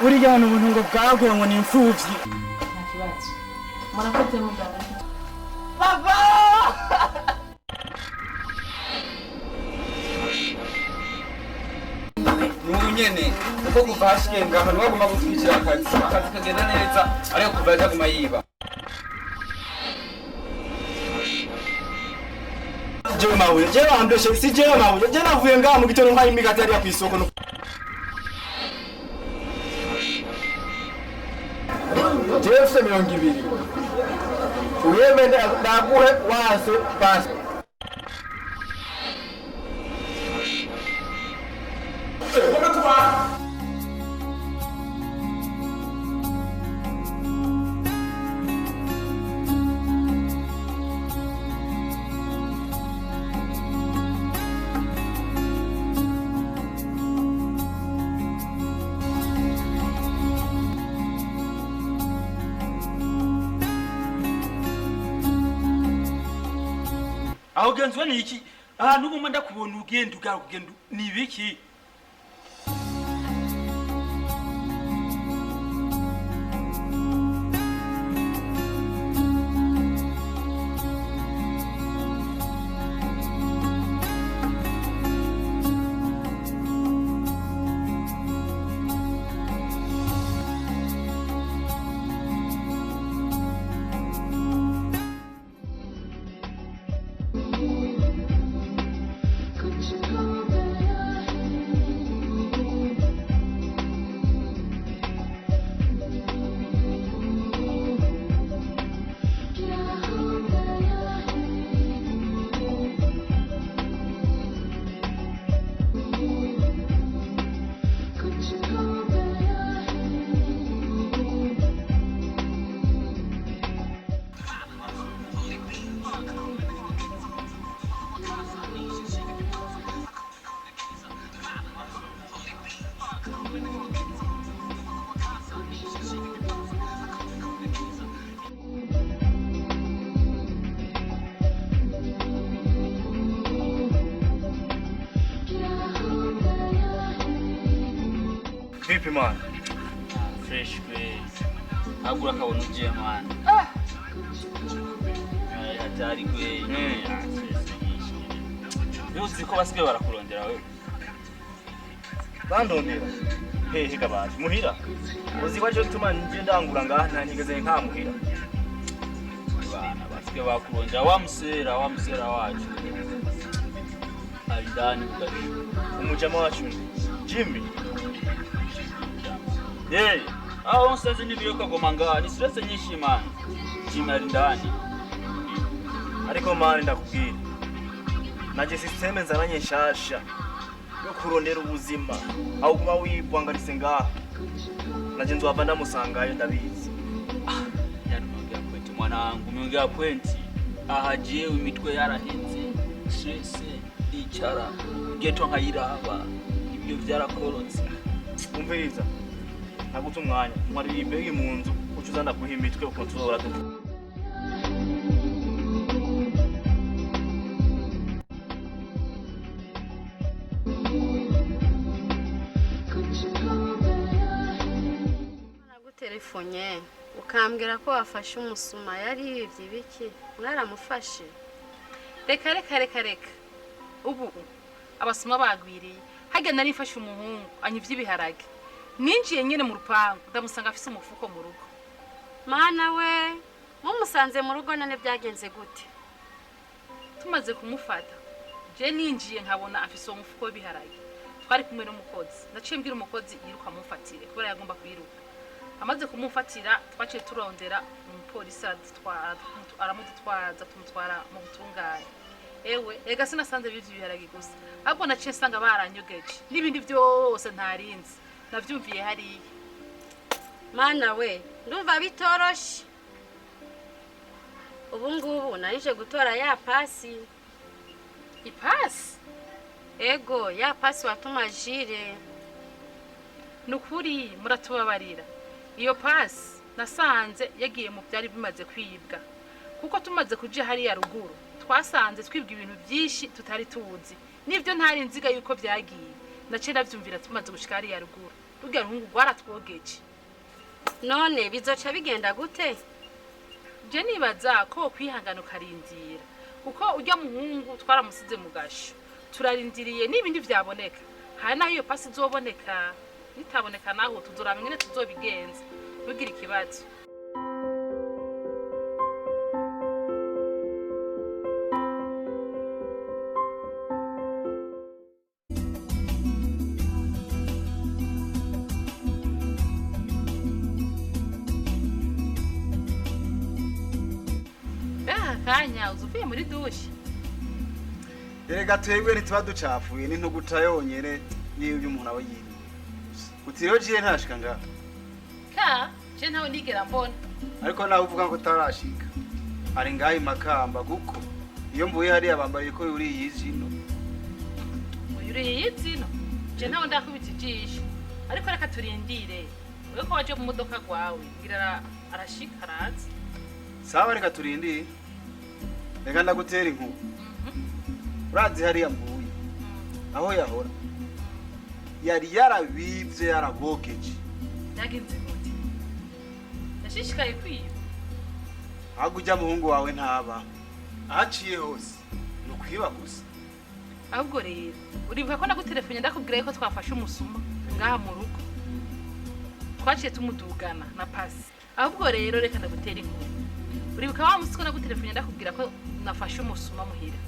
uriya hano ubuntu ngo bwagwe ngo ni imfuvyi. Nta kibazo. Murakoze muganga. Papa! Nyene uko kuva hashigenga ahantu bagomba gutwikira akazi kagenda neza ariko kuva yaguma yiba. Je mabuye je bambeshe si je mabuye je navuye ngaha mu gitondo nkayi imigati yari ku isoko. Jeff 200 uyemende ndaguhe wase basi. Aho genzwe ni iki? Aha nubu ndakubona ugenda ugenda ni biki? Vipi man? Fresh kwe. Agura kabona ugiye man. Hatari kwe. Yuzi ko basigaye barakurondera wewe. Bandondera. Hehe kabaje muhira. Uzi kwaje gutuma nje ndangura ngaha nta nigeze nka muhira. Bana basigaye bakurondera wa musera wacu. Alidani ugashi. Umujama wacu Jimmy. Hey, aho nsaze nibiyoka goma ngaha ni stress nyinshi man. Jimmy alindani. Ariko mani ndakubwira. Naje systeme nzaranye nshasha yo kurondera ubuzima aho kuba wibwangarise ngaha. Naje nzwava ndamusangayo ndabizi. Yanumongea kwenti mwanangu, umeongea kwenti. Aha jewe imitwe yarahenze. Stress icara geto nkayiraba. Ibyo byarakorotse. Umviriza. Naguta umwanya mwari ibegi mu nzu ucuzana kuha imitwe ukonzora dutu. Nagutelefone ukambwira ko wafashe umusuma yari yivye ibiki mwaramufashe. Reka ubu abasuma bagwiriye hage nari mfashe umuhungu anyivye ibiharage ninjiye nyene mu rupangu ndamusanga afise umufuko mu rugo. Mana we mumusanze mu rugo nane byagenze gute? Tumaze kumufata je ninjiye nkabona afise umufuko w'ibiharage twari kumwe n'umukozi naciye mbwira umukozi yiruka mufatire kubera yagomba kwiruka. Amaze kumufatira twaciye turondera umupolisi aramudutwaza tumutwara mu butungane. Ewe ega sinasanze bivyo biharage gusa ahubwo naciye nsanga baranyogeje n'ibindi byose ntarinzi navyumviye hariya. Mana we ndumva bitoroshe. Ubu ngubu narije gutora ya pasi. Ipasi? Ego ya pasi watuma jire. Nukuri muratubabarira. Iyo pasi nasanze yagiye mu byari bimaze kwibwa. Kuko tumaze kuje hariya ruguru twasanze twibwa ibintu byinshi tutari tuzi. Nivyo ntari nziga yuko byagiye. Naciye navyumvira tumaze gushika hariya ruguru. rujya ruhungu rwaratwogeje. none bizoca bigenda gute? Je nibaza ko kwihangana ukarindira kuko ujya muhungu twaramusize mu gasho turarindiriye n'ibindi vyaboneka hari naho iyo pasi izoboneka nitaboneka naho tuzoraba ingene tuzobigenza nugira ikibazo. Kanya uzuvuye muri dushe. Erega twebwe ntituba ducafuye n'intuguta yonyene y'ibyo umuntu aba yiri. Utiriwe jiye ntashika ngaha. Ka, je ntawe ndigera mbona. Ariko nawe uvuga ngo tarashika. Ari ngaha Makamba kuko iyo mvuye hari abambariye ko yuri yizino. Yuri yizino. Je ntawe ndakubita ijisho. Ariko reka turindire. Wewe ko waje mu modoka gwawe ngira arashika arazi. Sawa reka turindire. Reka ndagutera inkuru. Urazi hariya mvuye. Aho yahora. Yari yarabivye yarabogeje. Yagenze gute? Yashishikaye kwiba. Agujya muhungu wawe ntaba. Aciye hose. No kwiba gusa. Ahubwo rero uribuka ko nagutelefone ndakubwira ko twafashe umusuma ngaha mu rugo. Twaciye tumudugana na pasi. Ahubwo rero reka ndagutera inkuru. Uribuka wa musiko nagutelefone ndakubwira ko nafashe umusuma muhira.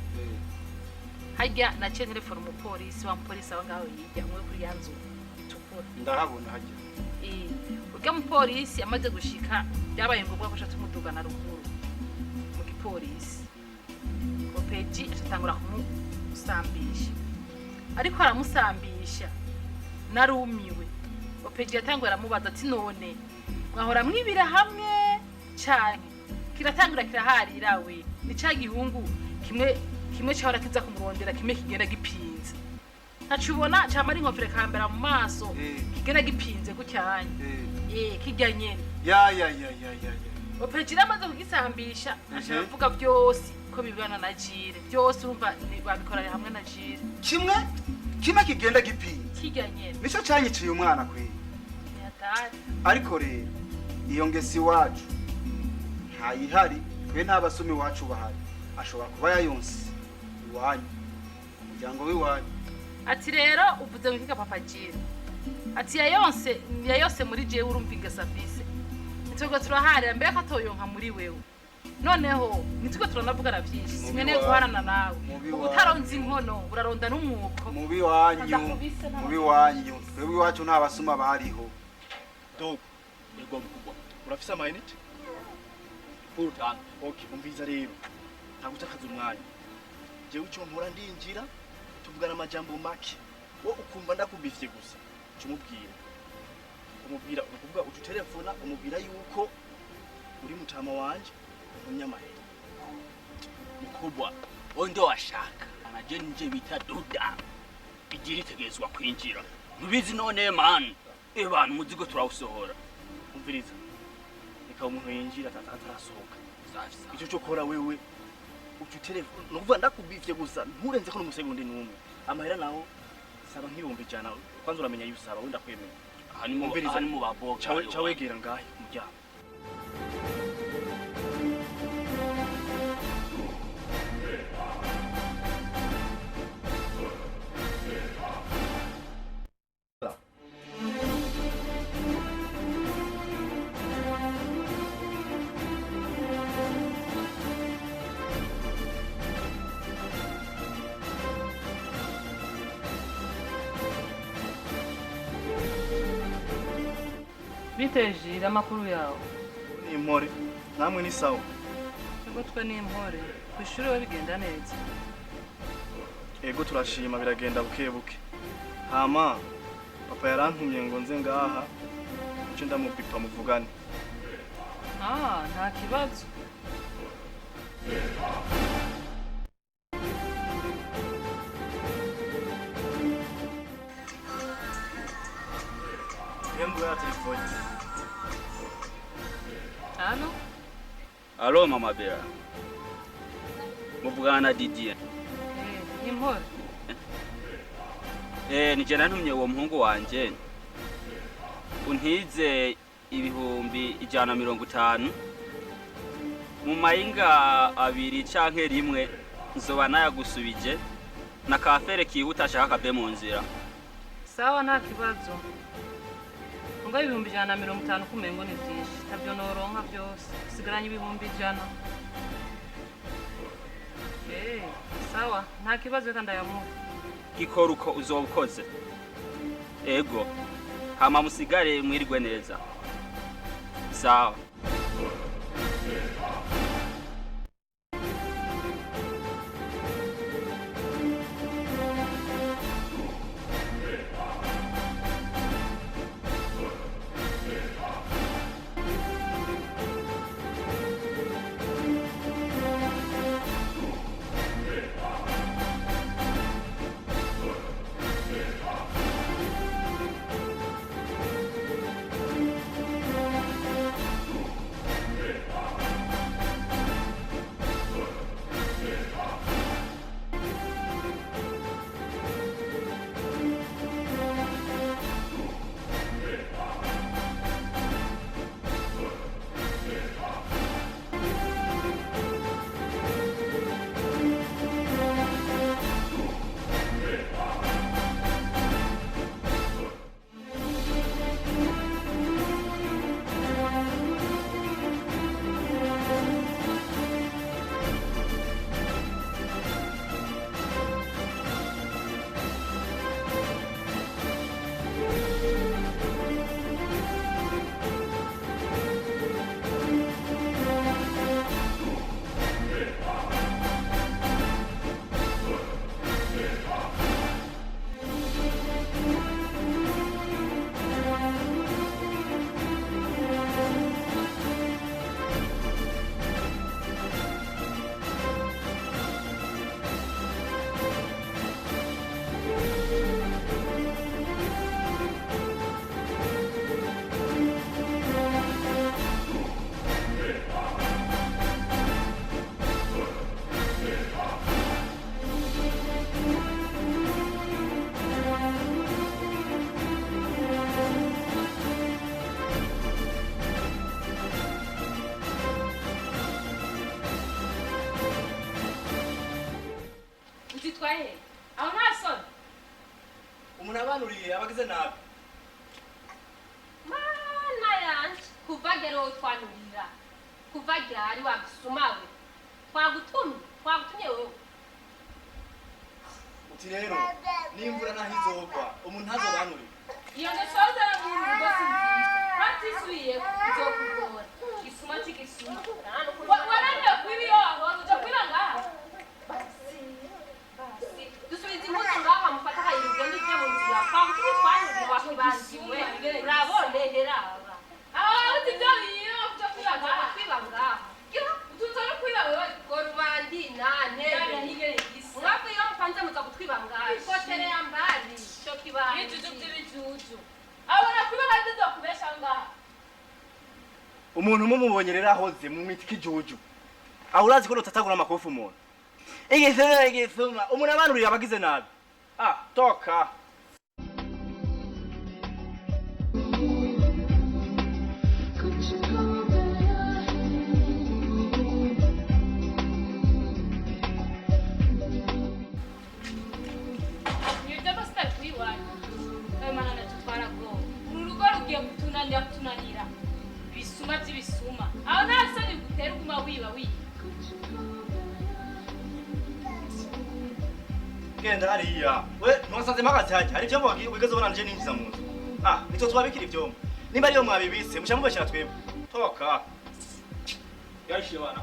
Hajya na telefone umupolisi wa mupolisi abangaho yijya umwe kuri yanzu itukura. Ndahabona hajya. Ujya mupolisi amaze gushika byabaye ngombwa ko tumudugana ruguru mu gipolisi. Opeji atangura kumusambisha. Ariko aramusambisha narumiwe. Opeji yatangura aramubaza ati none mwahora mwibira hamwe cyane. Kiratangura kiraharira we ni ca gihungu kimwe cyahora kiza kumurondera kimwe kigenda gipinze ntacubona cyamara inkofere kambera mu maso kigenda gipinze gucyanye kijya nyene ya Opejira amaze kugisambisha avuga byose ko bibana na Jire byose urumva babikorera hamwe na Jire kimwe kigenda gipinze kijya nyene nico cyanyiciye umwana kwe yatari ariko rero iyo ngesi wacu hayihari twe ntabasumi wacu bahari ashobora kuba yayonse iwanyu umuryango w'iwanyu. Ati rero uvuze ngo papa Jire ati yayose muri jewe urumva ingesafise nitwe turaharira mbere ko toyonka muri wewe noneho nitwe turanavugana byinshi simene guharana nawe utaronze inkono uraronda n'umwuko mubi wanyu twebwe iwacu ntabasuma bariho. Dog yego mkubwa urafisa mayinite full time. Okay umviza rero ntabwo utakaza umwanya jewe cyo mpora ndinjira tuvugana amajambo make wo ukumva ndakubifye gusa umubwira ukuvuga ucu telefona umubwira yuko uri mutama wanje umunyamahera Mkubwa ondo washaka anaje nje bita duda igira itegezwa kwinjira nubizi none man abantu muzigo turawusohora. umviriza reka umuntu yinjira atarasohoka icyo cyo kora wewe ucu telefone nukuvuga ndakubifye gusa nturenze ko n'umusegonde n'umwe amahera naho saba nk'ibihumbi ijana kwanza uramenya yusaba wenda kwemera Hani mu baboga cawegera ngahe umuryango. Bitejira amakuru yawe Ni impore namwe ni sawa. Ego twe ni impore kwishuri we bigenda neza. Ego turashima biragenda buke hama papa yarantumye ngo nze ngaha cyo ndamubipa muvugane. Nta kibazo. Yangu ya telefoni. Alo mama Bea. Muvugana na Didier. Impore. Nije nantumye uwo muhungu wanje. untize ibihumbi 150 mu mayinga abiri canke rimwe nzoba nayagusubije na kafere kihuta ashaka kave mu nzira. Sawa nta kibazo. Ngo ibihumbi 150 kumengo ni byinshi. Tabyo noronka byose. Sigaranye ibihumbi 100. Sawa nta kibazo kandi ayamuha. Gikora uko uzobukoze. Ego. Hama musigare mwirigwe neza. Sawa. Umuntu abagize nabi. Mana yanje kuvagero twanurira. Kuvagira ari wagisumawe. Twagutumye wewe. Uti rero nimvura nahizogwa umuntu ntazobanurira. Iyo ngesoza mu rugo sinzi. Batisuye nzokugora. Gisuma cy'igisuma. Warande kwibiyo waruja kwiranga. Dusubiza impuzu ngaha mufata kayirugendo ije mu nzira. Twagutumye twanurira wakibangiwe. Urabone heraba. Uti byo biyo byo kwibanga. Utunza no kwiba wewe gorubandi nane. Ngapo iyo mpanze muza kutwibanga. Ikotere yambali. Cyo kibanga. Bijuju by'ibijuju. Abona kwiba kandizo kubesha ngaha. Umuntu mumubonye rero ahoze mu mitiki juju. Urazi ko utatagura amakofu umuntu. Igisema umuntu abanurira abagize nabi. Toka. Kutunanira bisuma by'ibisuma aho nasani gutera kuma wiba. Genda hariya we nwasanze magazi haje hari byombo wigaze ubona nje ninjiza mu nzu. Nito tubabikira ibyombo nimba ariyo mwabibise mushamubeshera twebwe. Toka Yarishe bana.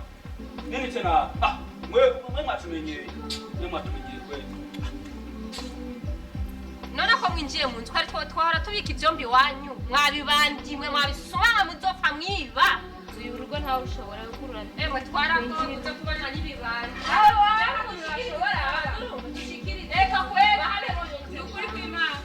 Nini tena? Mwe mwatumenyeye. Mwe mwatumenyeye kweli. None ko mwinjiye mu nzu kwari twahora tubika ibyombi wanyu mwabibandimwe mwabisuma muzopfa mwiba. Uyu urugo ntawe ushobora gukurana. Emwe twaragoze kubana n'ibibandi. Dushikiri reka kweba hale ukuri kw'Imana.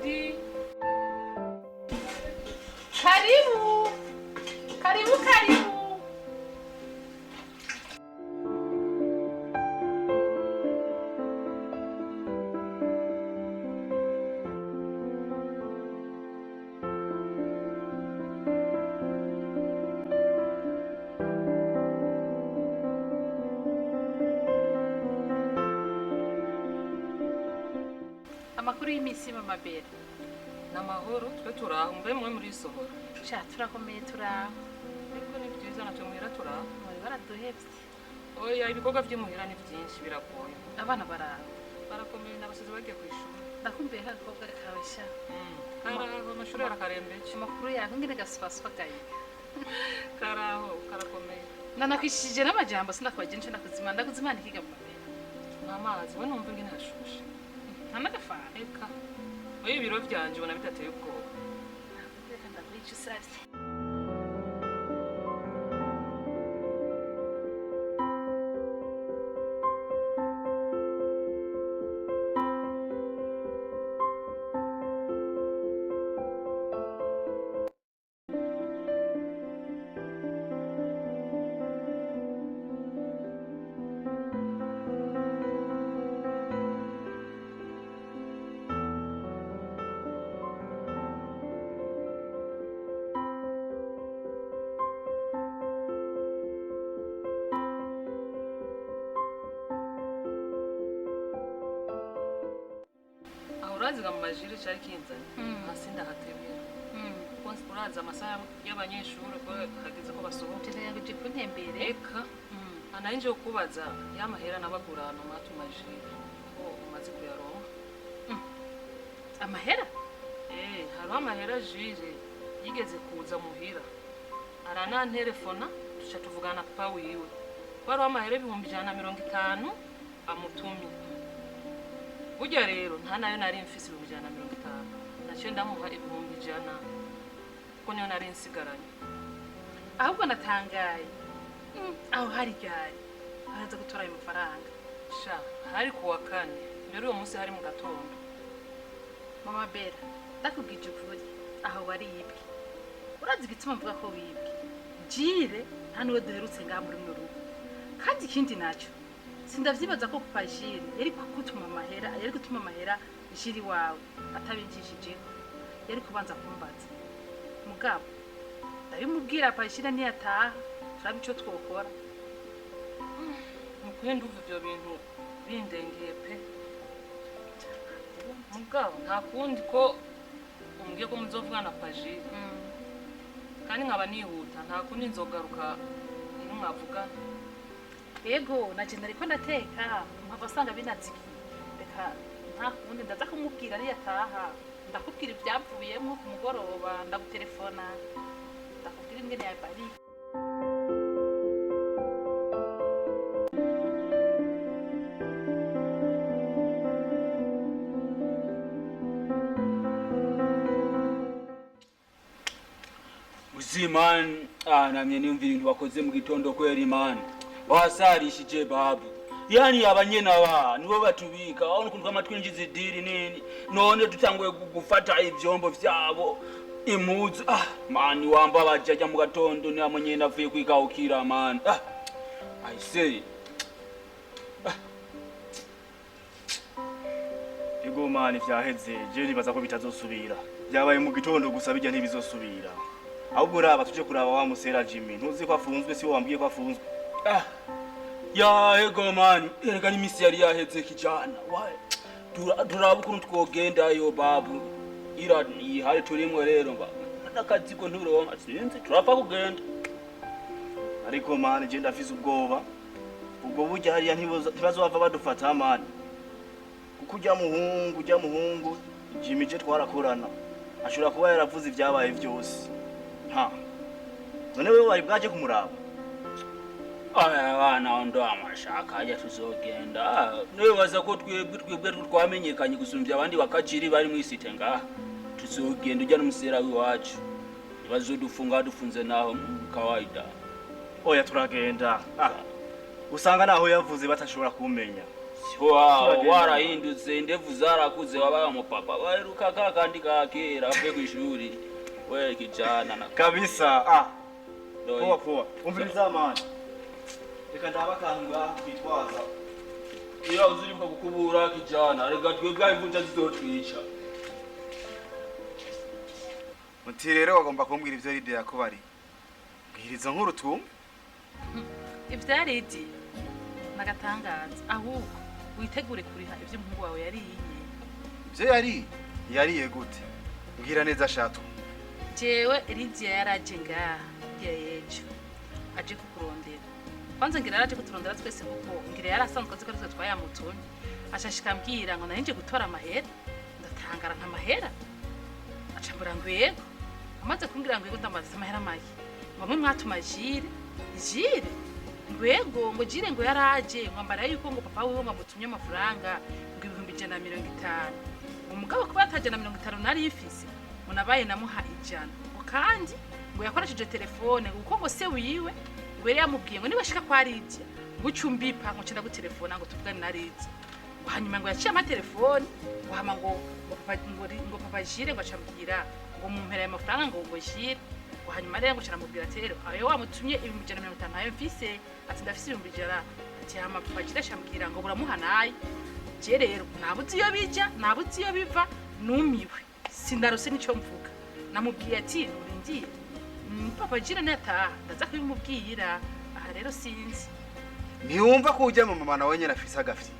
hodi. Karibu. Karibu karibu. Amakuru y'imisi mama Bera. Namahoro twe turaho mbe mwe muri sohora. Cha turakomeye turaho. Ariko ni byiza natwe muhira turaho. Muri baraduhevye. Oya ibikorwa by'imuhira ni byinshi biragoye. Abana baraho. Barakomeye n'abasizi bagiye ku ishuri. Ndakumbuye hakobwa kawe sha. Karaho amashuri arakarembeje. Amakuru yaho ngene gaswaswa gaye. Karaho karakomeye. Nanakwishije n'amajambo sinakwaje nce nakuzimana ndakuzimana ikiga mama Bera. Amazi we numva ngene hashushe. Ntanagafana. Eka. Oya ibiro byanje ubona bitateye ubwoba. Reka ndakwica usavye. Uraziga mu majiri cyari kinzanye. Hasi ndahatebera. Kuko uraza amasaha y'abanyeshuri ko hageze ko basohoka. Tirayaje kuntembere. Eka. Ananje ukubaza yamahera nabagurana matu majiri ko umaze kuyaronka. Amahera? Hariho amahera jire yigeze kuza muhira. Aranantelefona tuca tuvugana papa wiwe. Hariho amahera 150 amutumi. Burya rero nta nayo nari mfise 150. Naciye ndamuha 100 ko niyo nari nsigaranye. Ahubwo natangaye. Aho hari gari. Araza gutora ayo mafaranga. Sha, hari kuwa kane. Rero uwo munsi hari mu gatondo. Mama Bera, ndakubwije ukuri. Aho wari yibwe. Urazi igituma mvuga ko wibwe. Jire nta niwe duherutse ngaha muri rugo. Kandi ikindi naco sindavyibaza ko papa Jire yari gutuma amahera Jire wawe atabigishije yari kubanza kumbaza mugabo ndabimubwira papa Jire ntiyataha turabe ico twokora mukwiye nduva ibyo bintu bindengeye pe mugabo nta kundi ko umbwiye ko muzovugana papa Jire kandi nkaba nihuta nta kundi nzogaruka iyo mwavugana. Ego naje nariko ndateka mpava sanga binaziki reka nta kundi ndaza kumubwira niyataha ndakubwira ivyavuyemo ku mugoroba ndagutelefona ndakubwira ingene yabari. Uziman namye nimvira ibintu bakoze mu gitondo kweri man. Wasarishije babu. Yani abanyena ba nibo batubika aho nukuntu amatwinjiza idiri nini none dutanguye gufata ivyombo vyabo imuzi man wamba bajya mu gatondo ni amanyena avuye kwikawukira man. I say Ego man vyaheze je nibaza ko bitazosubira. Byabaye mu gitondo gusa bijya ntibizosubira. Ahubwo raba tuje kuraba wa musera Jimmy ntuzi ko afunzwe si wo wambwiye ko afunzwe. Ya ego man erega ni misi yari yaheze kijana wae turaba ukuntu twogenda yo babu ira ihari turimwe rero mba nakaziko nturonka sinzi turapfa kugenda ariko man je ndafise ubwoba ubwo burya hariya ntibazova badufata man kuko ujya muhungu Jimmy je twarakorana ashobora kuba yaravuze ibyabaye byose none wewe wari bwaje kumuraba. Abana ndo amashaka ajya tuzogenda nibaza ko twebwe twamenyekanye gusumbya abandi bakaciri bari mu isite ngaha tuzogenda ujya n'umusera w'iwacu bazodufunga dufunze naho kawaida. Oya turagenda usanga naho yavuze batashobora kumenya Wow, warahindutse indevu zarakuze wabaye umupapa baheruka kakandi kakera avuye kw'ishuri we kijana na kabisa. Poa umviriza mani, reka ndaba akantu ngaha twitwaza iyo uzuribuka gukubura kijana reka twebwe imvunja zizotwica. Muti rero wagomba kumbwira ivyo Lydia yakubari. Bwiriza nkuru twumve. Ivya Lydia nagatangaza ahubwo witegure kuriha ivyo umuhungu wawe yariye. Ivyo yariye gute? Mbwira neza shato. Jewe Lydia yaraje ngaha yejo aje kukurondera. Kwanza ngira yaraje kuturondera twese kuko ngira yarasanzwe azi ko twe twayamutumye. Ashashika mbwira ngo narinje gutora amahera. Ndatangara nka mahera. Acambura ngo yego. Amaze kumbwira ngo yego ndamaze amahera make. Ngo mwatuma Jire ngwego ngo Jire ngo yaraje ngambara yuko ngo papa wiwe ngamutumye amafaranga ngo 150. Umugabo kuba ataje na 50 nari yifise munabaye namuha ijana. Kandi ngo yakoresheje telefone kuko ngo se wiwe ngo yari yamubwiye ngo nibashika kwa Lydia ngo ucumbipa ngo cenda gutelefona ngo tuvugane na Lydia. Hanyuma ngo yaciye amatelefone ngo hama ngo papa Jire ngo acambwira ngo mumpera y'amafaranga ngo Jire. Hanyuma rero ngo caramubwira ati rero ayo wamutumye 150 ayo mfise ati ndafise 100 ati hama papa Jire acambwira ngo buramuhanaye. Je rero nabuzi iyo bija nabuzi iyo biva numiwe sindarose nico mvuga. Namubwiye ati nurindiye papa Jire nataha ndaza kubimubwira. Aha rero sinzi ntiwumva ko ujya mu mama nawe nyene afise agafyi.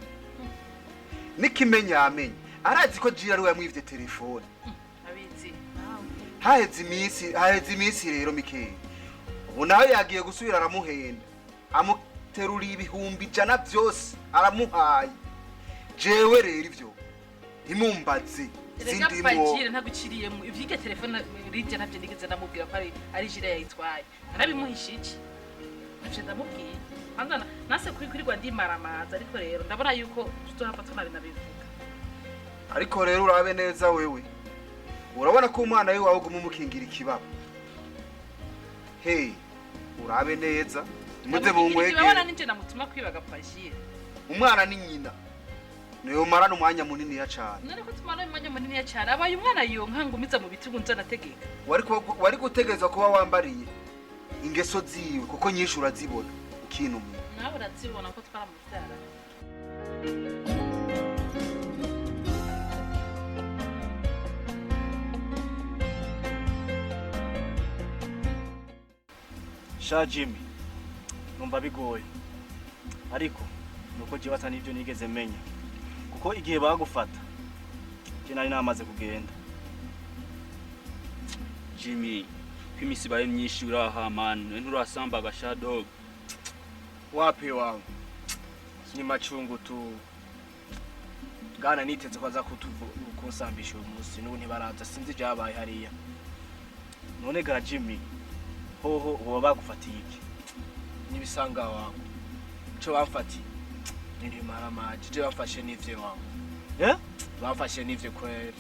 Nikimenya amenye arazi ko Jire ari we yamwivye telefone. Abizi haheze imisi rero Mikeye. Ubu nawe yagiye gusubira aramuhenda amuterura ibihumbi 100 byose aramuhaye. Jewe rero ivyo ntimumbaze sindimo Jire ntaguciriyemo ivyige telefone Lydia navyo nigeze ndamubwira ko ari Jire yayitwaye. Narabimuhishije nje ndamubwiye kwanza nase kwirirwa ndimaramaza ariko rero ndabona yuko tuzohava tunabinabivuga. Ariko rero urabe neza wewe urabona ko umwana we wawe gumukingira ikibaba. Hey urabe neza muze bunwege. Urabona ninje namutuma kwibaga papa Jire. Umwana ni nyina niyo marana umwanya munini ya cyane. None ko tumara umwanya munini ya cyane abaye umwana yonka ngumiza mu bitugu nzanategeka. Wari gutegeza kuba wambariye ingeso ziwe kuko nyinshi urazibona ikintu mwe. Nawe urazibona ko twaramubyara. Sha Jimmy numva bigoye ariko nuko je batani ivyo nigeze menya kuko igihe bagufata je nari namaze kugenda. Jimmy kwimisi baye myinshi uraha man nturasamba agashadog Wapi wangu ni machungu tu gana niteze kwaza kunsambisha uyu munsi n'ubu ntibaraza sinzi jabaye hariya. None ga Jimmy hoho uwo bagufatiye iki nibisanga wangu cyo bamfatiye ndi maramaje je bafashe n'ivye wangu bafashe n'ivye kweli.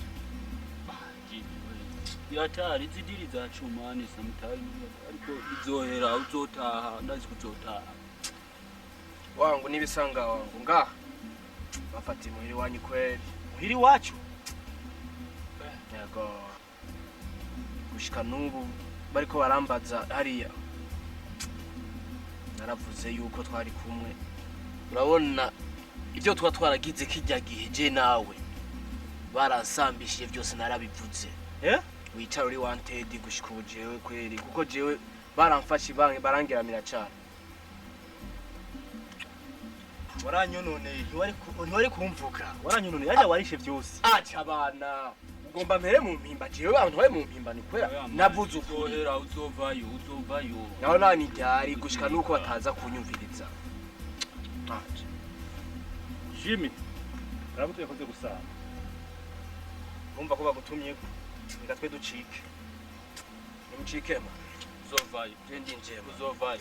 Yatari zidiri za chumani sometimes ariko izohera uzotaha ndazi kuzotaha wangu nibisanga wangu ngaha bafati muhiri wanyu kweli muhiri wacu yego gushika nubu bariko barambaza hariya naravuze yuko twari kumwe. Urabona ibyo twaragize kijya gihe je nawe baransambishije byose narabivuze. Wicara uri wanted gushika ujewe kweli kuko jewe baramfashe barangeramira cyane. Waranyonone ntiwari kumvuka waranyonone yaje warishe byose. Acha abana ugomba mpere mu mpimba jewe abantu bari mu mpimba ni kwera navuze uzohera uzovayo naho nani ryari gushika nuko bataza kunyumviriza. Jimmy rabutuye koze gusana umva ko bagutumye ngo twe ducike nimucikema uzovayo je ndinjema uzovayo.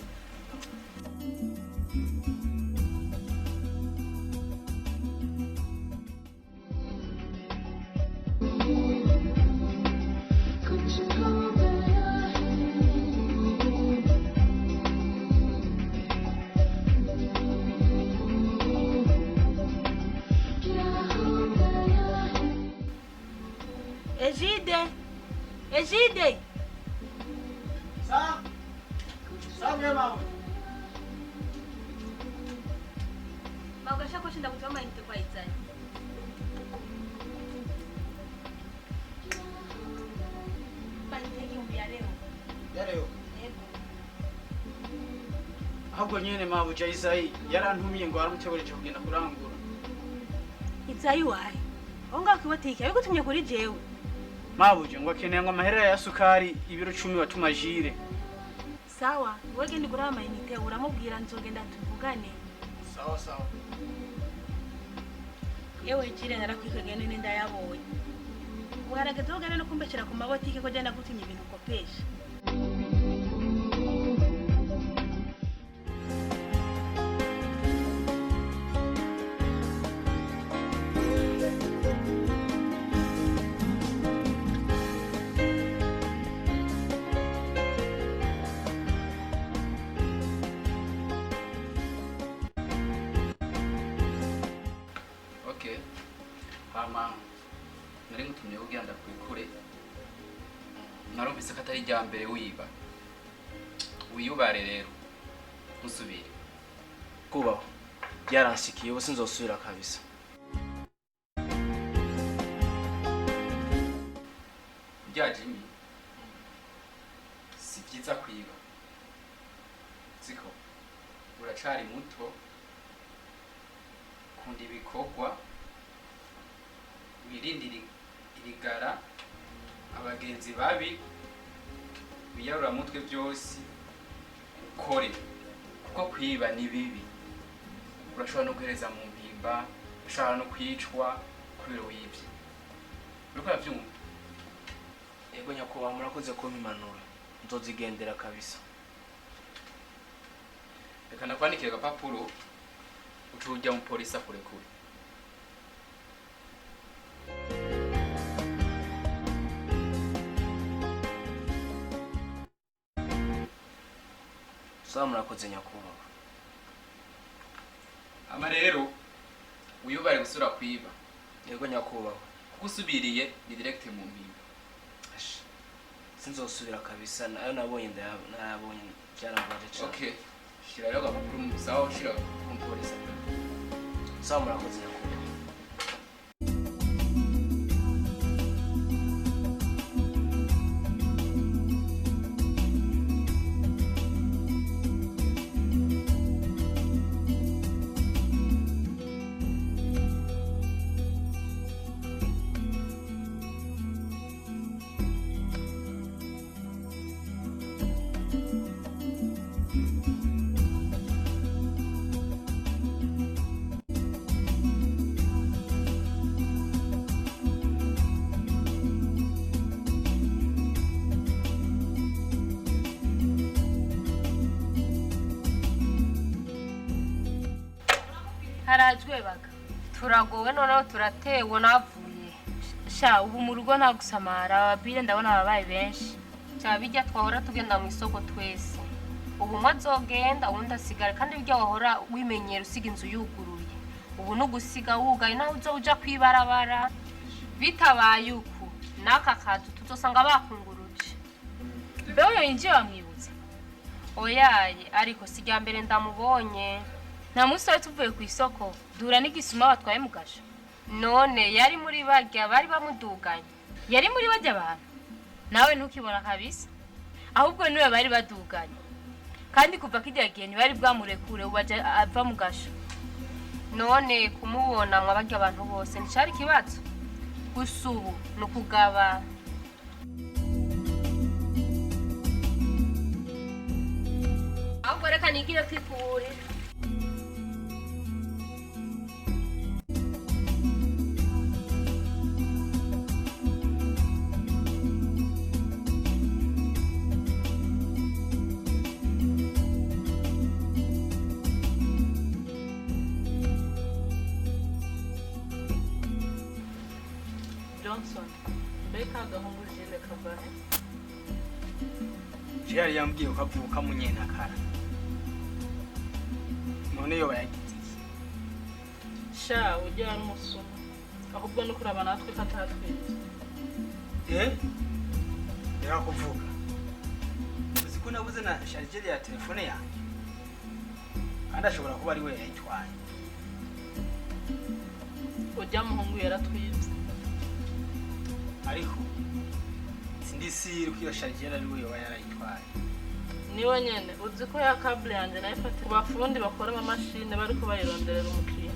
Ejide. Sabe mama. Magasha ko shinda kutama inte kwa izani. Yareo. Ahubwo nyene mabuja Isayi yarantumiye ngo aramutegereje kugenda kurangura. Izayi wayi. Onga kwibotike bigutumye kuri jewe. Mabuja ngo akeneye ngo amahera ya sukari ibiro 10 watumajire. Sawa, wege ndi kurama inite uramubwira nzogenda tuvugane. Sawa. Yewe jire narakwikagene nenda yabonye. Uharageze ugana no kumbeshera ku mabotike ko jana gutumye ibintu kopesha. Okay. Hama nari ngutumye ugenda kwikure. Narumvise ko atari rya mbere wiba. Wiyubare rero. Musubire. Kubaho. Byaransikiye ubu sinzosubira kabisa. Bya Jimmy. Si byiza kwiba. Siko. Uracari muto. Kundi bikogwa. Wirindira irigara abagenzi babi biyarura mutwe byose ukore kuko kwiba ni bibi urashobora no guhereza mu mpimba ushobora no kwicwa kubera wibye uriko uravyumva Yego nyakuba murakoze ko mpimanura. Nzozigendera kabisa. reka nakwandikira agapapuro ucujya mu polisi akurekure Sawa murakoze nyakuba. ama rero wiyubare gusura kwiba Yego nyakuba. kuko usubiriye ni direct mu mpimba Sinzosubira kabisa nayo nabonye narabonye byarambaje cyane. okay shira rero agapapuro mu sawa shira mu polisi Sawa murakoze nyakuba. Harajwe baga. Turagowe noneho turatewe navuye. Sha ubu mu rugo nta gusamara ababire ndabona ababaye benshi. Cyabijya twahora tugenda mu isoko twese. Ubu mwazogenda ubundi asigara kandi bijya wahora wimenyera usiga inzu yuguruye. Ubu nugusiga wugaye naho uzoja kwibarabara. Bitabaye uku naka kazu tuzosanga bakunguruje. Beyo yinjiye bamwibutsa. Oyaye ariko sijya mbere ndamubonye. Nta musore tuvuye ku isoko dura n'igisuma batwaye mugasha. None yari muri barya bari bamuduganye. Yari muri barya abantu. Nawe ntukibona kabisa. Ahubwo niwe bari baduganye. Kandi kuva kijya gihe ni bari bwamurekure ubaje ava mugasha. None kumubona mwabarya abantu bose ni cyari kibazo. Gusubu no kugaba. Ahubwo reka nigire kwikure. Johnson, mbega gahungurije Kaba. Yari yambwiye ko avuka mu Nyentakara. None yo bayagize. Sha ujya n'umusuma. Ahubwo no kuraba natwe katatwite. Reka kuvuga. Uzi ko nabuze na charger ya telefone yanjye. Kandi ashobora kuba ari we yayitwaye. Ujya muhungu yaratwibye. Ariko sindisiri ko iyo charger ari we yarayitwaye. Niwe nyene uzi ko ya cable yanjye nayifata bafundi bakora amamashine bari ko bayironderera umukiriya.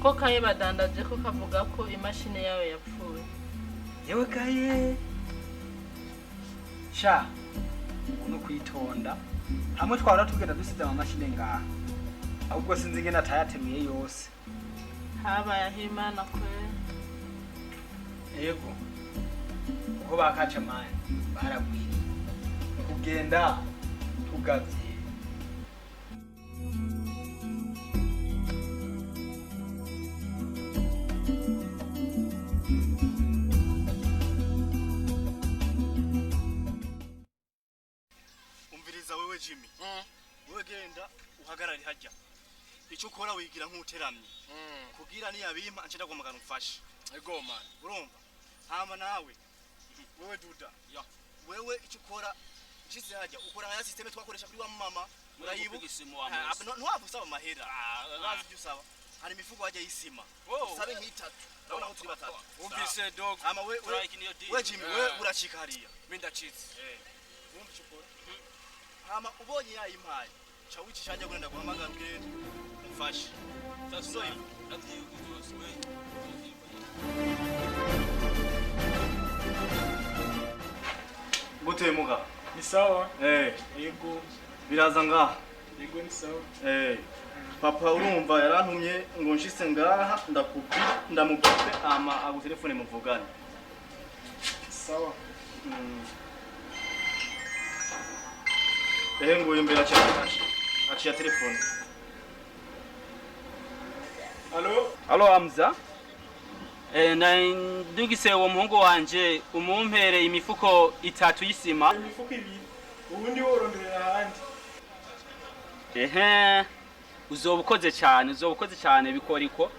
Ko kaye badandaje ko kavuga ko imashine yawe yapfuye. Yewe kaye. Sha. Uno kwitonda. Hamwe twara tugenda dusize amamashine ngaha. Ahubwo sinzi ngene atayatemuye yose. Haba yahimana kwe. Yego. Uko bakaca manje baragwira. Kugenda tugavye. Umviriza wewe Jimmy. Wewe genda uhagarari hajya. Icyo ukora wigira nk'uteramye. Kugira ni yabimpa anshaka kumagana umfashe. Ego man. Urumva? Hama nawe. Wewe duda. Ya. Wewe icyo ukora nshyize hajya ukora ya system twakoresha kuri wa mama. Murayibuka isimo wa mose. Ntuhavu usaba amahera. Urazi ibyo usaba. Hari imifuko hajya y'isima. Usabe nk'itatu. Urabona ko turi batatu. Umvise dog. Hama we Jimmy we urashika hariya. Mindacitse. Wumva icyo ukora. Hama ubonye yayimpaye. Chawichi shaje kwenda guhamagara ubwenge. Mfashe. Sasa ndavyuka byose we. Gute muga? Ni sawa? Yego. Biraza ngaha. Yego ni sawa. Papa urumva yarantumye ngo nshise ngaha ndamubwipe ama agu telefone muvugane. Sawa. Ngo imbere aciya telefone. Allo Hamza? Na ndugise uwo muhungu wanje umumpere imifuko 3 y'isima. Imifuko 2. Ubundi woronderera handi. Uzobukoze cyane bikoriko.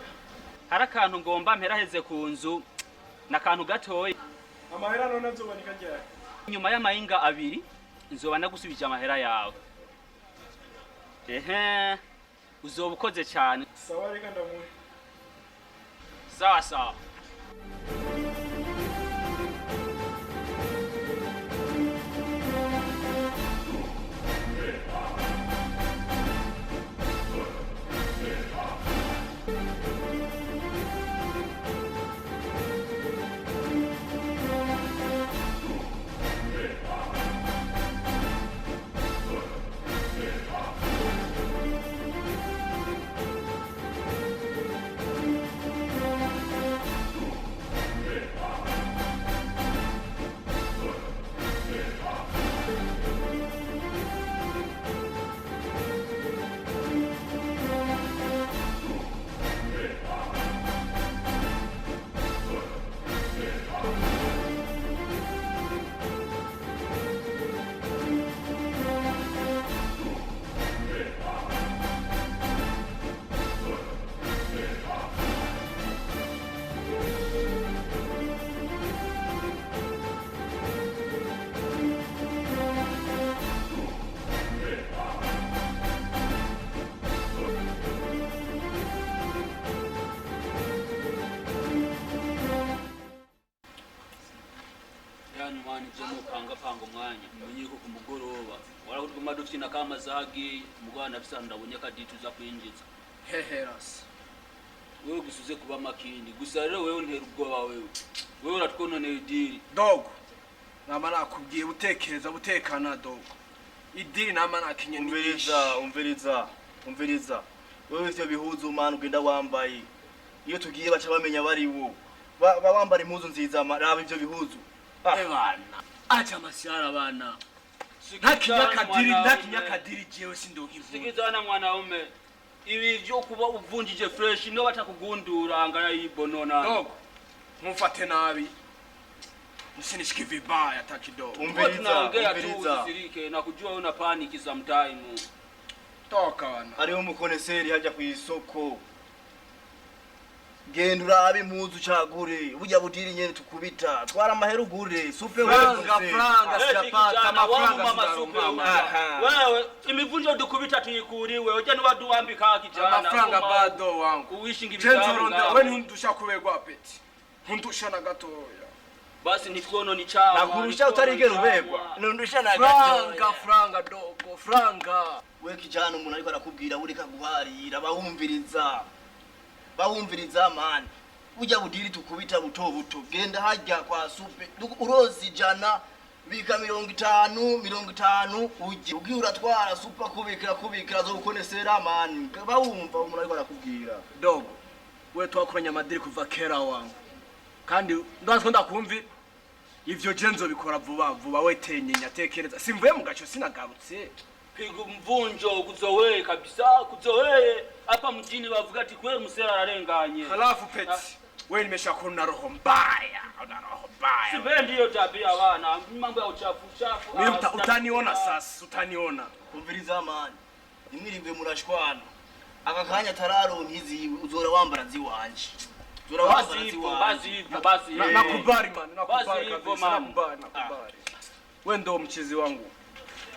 Hari akantu ngomba mperaheze ku nzu nakantu gatoye. Amahera none azobanika ryari? Nyuma y'amahinga 2 nzoba nagusubije amahera yawe. Uzobukoze cyane. Sawa reka ndamuhe. Sawa. Mani byo panga umwanya umenye ko kumugoroba warahurwa dufite kama zagi mugwana afisa ndabonye kaditu za kwinjiza Heheras. wewe gusuze kuba makindi gusa rero wewe ntera ubwoba wewe uratwononera idiri Dog. Nama nakubwiye utekereza butekana dog. Idiri nama nakinye umviriza. Wewe ivyo bihuzu umana ugenda wambaye. Iyo tugiye baca bamenya bari wo. Bawambara impuzu nziza raba ivyo bihuzu. Bana. Acha masiara bana. Nakinya kadiri jewe sindokivu. Sikizana mwanaume. Ibi byo kuba uvunjije fresh no batakugundura ngaya yibonona. Dog. Mufate nabi. Msinishiki vibaya hata kidogo. Umviriza. Sirike na kujua una panic sometime. Toka wana. Ariho umukoneseri hajya ku isoko. genda urabe impuzu cagure burya budiri nyene tukubita twara amahera ugure supe franga siyapata amafaranga wewe imivunjo dukubita tuyikuriwe uje niwaduwambika kijana amafaranga bado wangu uwishinga ibitaro wewe ntundusha kubegwa peti ntundusha na gatoya basi nitwono ni chawa nakurusha utarigera ubegwa ntundusha na gatoya franga dogo franga we kijana umuntu ariko arakubwira ureka guharira bahumviriza mani ujya budiri tukubita buto buto genda hajya kwa supe urozi jana bika 50 uje ugiye uratwara supa kubikira zo gukonesera mani bahumva umuntu ariko arakubwira dogo we twakoranya amadiri kuva kera wangu kandi ndazi ko ndakumvi ivyo jenzo bikora vuba wetenyenya tekereza simvuye mu gacho sinagarutse piga mvunjo kuzowe kabisa kuzowe hapa mjini bavuga ati kweli musera ararenganye halafu peti wewe nimeshakuna roho mbaya sipendi hiyo tabia bana mambo ya uchafu mimi utaniona sasa utaniona kumviriza amani imwirimbe murashwana akakanya tararo ntiziwe uzora wambara ziwanje basi nakubali man nakubali wewe ndo mchizi wangu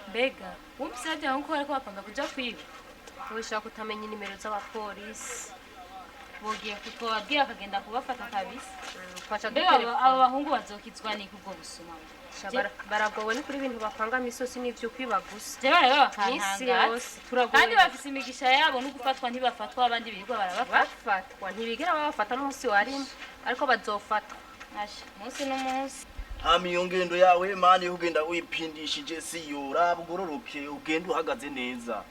mbega umsajja wangu ariko bapanga kuja kwiba ushaka kutamenya nimero z'abapolisi bogiye kutobabwira akagenda kubafata kabisa fasha aba bahungu bazokizwa ni kubwo busuma baragowe ni kuri ibintu bapanga misosi n'ivyo kwiba gusa je bare bakantanga kandi bafise imigisha yabo no gufatwa ntibafatwa abandi bihigwa barabafatwa ntibigera babafata n'umunsi warimo ariko bazofatwa asha munsi n'umunsi hami yongendo yawe mani ugenda wipindishije siyo rabugororoke ugenda uhagaze neza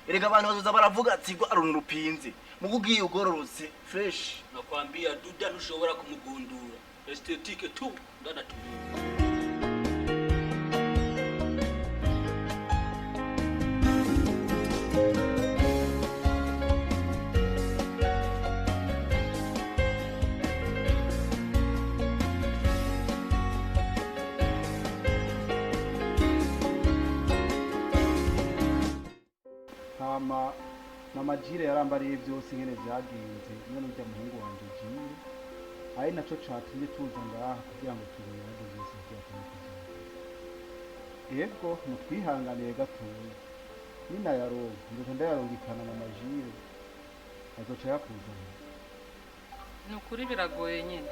erega abantu bazoza baravuga ati ngo aruntu rupinze mugugiye ugororotse fresh nakwambia duda ntushobora kumugundura esthetique tu ndana tu mama jire yarambariye byose nkene byagenze none ujya muhungu wanje jire ari naco catumye tuza ngaha kugira ngo tubirade byose byatandukanye yego mutwihanganiye gatoya nina yaronka ndetse ndayarongikana mama jire azoca yakuzana nukuri biragoye nyene